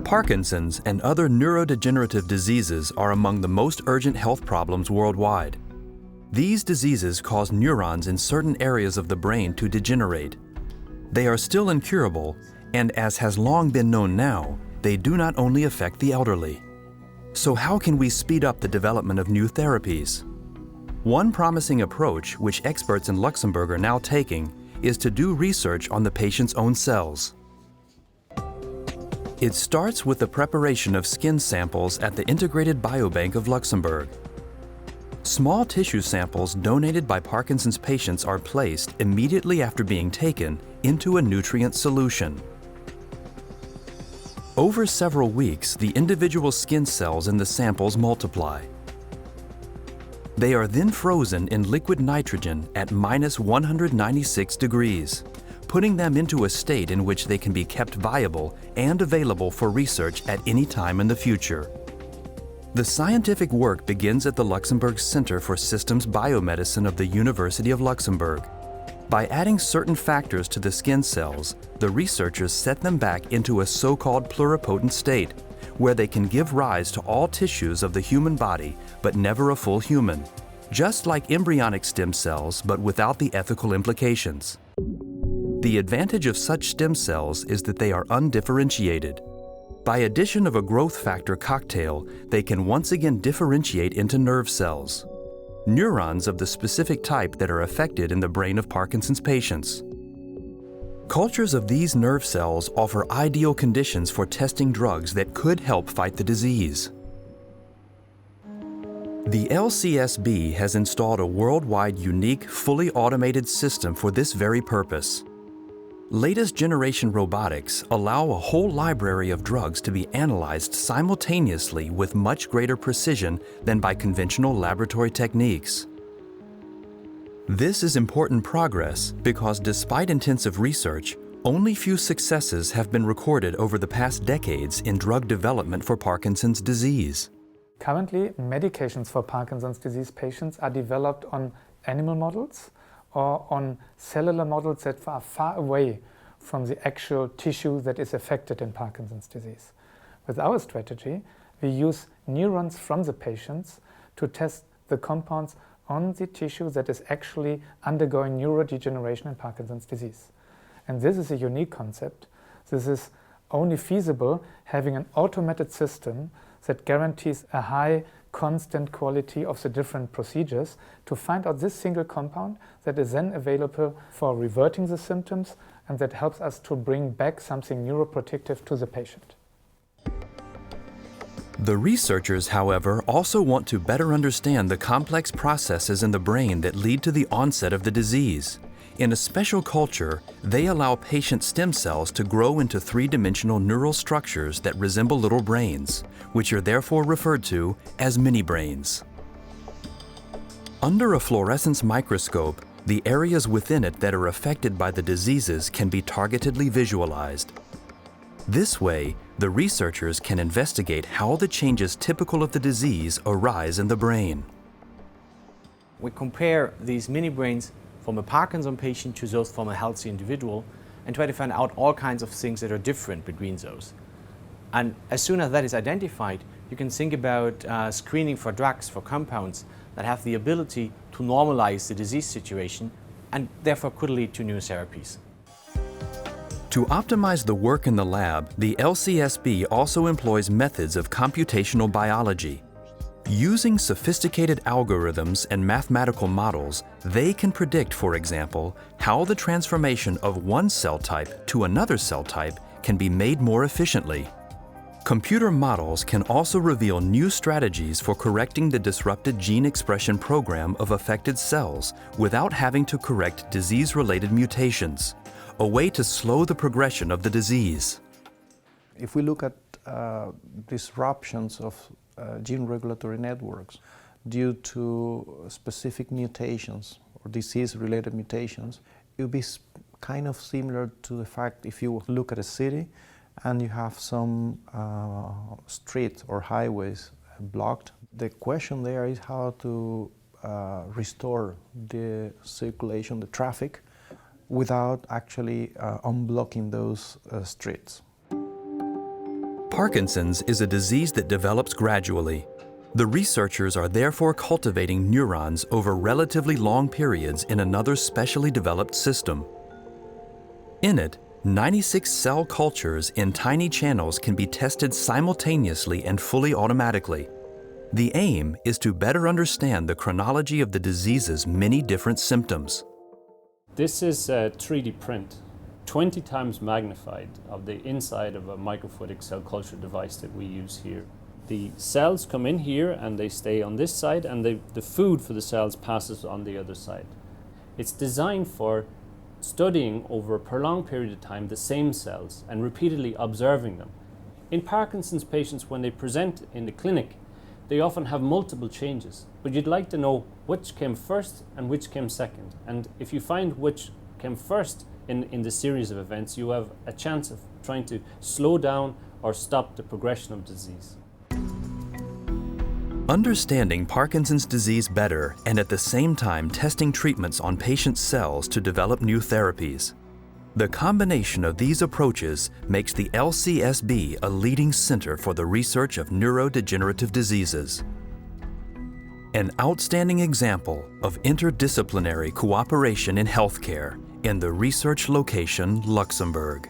Parkinson's and other neurodegenerative diseases are among the most urgent health problems worldwide. These diseases cause neurons in certain areas of the brain to degenerate. They are still incurable, and as has long been known now, they do not only affect the elderly. So how can we speed up the development of new therapies? One promising approach, which experts in Luxembourg are now taking, is to do research on the patient's own cells. It starts with the preparation of skin samples at the Integrated Biobank of Luxembourg. Small tissue samples donated by Parkinson's patients are placed immediately after being taken into a nutrient solution. Over several weeks, the individual skin cells in the samples multiply. They are then frozen in liquid nitrogen at -196 degrees, putting them into a state in which they can be kept viable and available for research at any time in the future. The scientific work begins at the Luxembourg Center for Systems Biomedicine of the University of Luxembourg. By adding certain factors to the skin cells, the researchers set them back into a so-called pluripotent state, where they can give rise to all tissues of the human body, but never a full human. Just like embryonic stem cells, but without the ethical implications. The advantage of such stem cells is that they are undifferentiated. By addition of a growth factor cocktail, they can once again differentiate into nerve cells, neurons of the specific type that are affected in the brain of Parkinson's patients. Cultures of these nerve cells offer ideal conditions for testing drugs that could help fight the disease. The LCSB has installed a worldwide unique, fully automated system for this very purpose. Latest generation robotics allow a whole library of drugs to be analyzed simultaneously with much greater precision than by conventional laboratory techniques. This is important progress because despite intensive research, only few successes have been recorded over the past decades in drug development for Parkinson's disease. Currently, medications for Parkinson's disease patients are developed on animal models or on cellular models that are far away from the actual tissue that is affected in Parkinson's disease. With our strategy, we use neurons from the patients to test the compounds on the tissue that is actually undergoing neurodegeneration in Parkinson's disease. And this is a unique concept. This is only feasible having an automated system that guarantees a high constant quality of the different procedures to find out this single compound that is then available for reverting the symptoms and that helps us to bring back something neuroprotective to the patient. The researchers, however, also want to better understand the complex processes in the brain that lead to the onset of the disease. In a special culture, they allow patient stem cells to grow into three-dimensional neural structures that resemble little brains, which are therefore referred to as mini-brains. Under a fluorescence microscope, the areas within it that are affected by the diseases can be targetedly visualized. This way, the researchers can investigate how the changes typical of the disease arise in the brain. We compare these mini-brains from a Parkinson patient to those from a healthy individual and try to find out all kinds of things that are different between those. And as soon as that is identified, you can think about screening for drugs, for compounds that have the ability to normalize the disease situation and therefore could lead to new therapies. To optimize the work in the lab, the LCSB also employs methods of computational biology. Using sophisticated algorithms and mathematical models, they can predict, for example, how the transformation of one cell type to another cell type can be made more efficiently. Computer models can also reveal new strategies for correcting the disrupted gene expression program of affected cells without having to correct disease-related mutations, a way to slow the progression of the disease. If we look at disruptions of gene regulatory networks due to specific mutations or disease-related mutations, it would be kind of similar to the fact if you look at a city and you have some streets or highways blocked. The question there is how to restore the circulation, the traffic, without actually unblocking those streets. Parkinson's is a disease that develops gradually. The researchers are therefore cultivating neurons over relatively long periods in another specially developed system. In it, 96 cell cultures in tiny channels can be tested simultaneously and fully automatically. The aim is to better understand the chronology of the disease's many different symptoms. This is a 3D print, 20 times magnified, of the inside of a microfluidic cell culture device that we use here. The cells come in here and they stay on this side, and the food for the cells passes on the other side. It's designed for studying over a prolonged period of time the same cells and repeatedly observing them. In Parkinson's patients, when they present in the clinic, they often have multiple changes, but you'd like to know which came first and which came second. And if you find which came first in the series of events, you have a chance of trying to slow down or stop the progression of disease. Understanding Parkinson's disease better and at the same time testing treatments on patient cells to develop new therapies. The combination of these approaches makes the LCSB a leading center for the research of neurodegenerative diseases. An outstanding example of interdisciplinary cooperation in healthcare in the research location Luxembourg.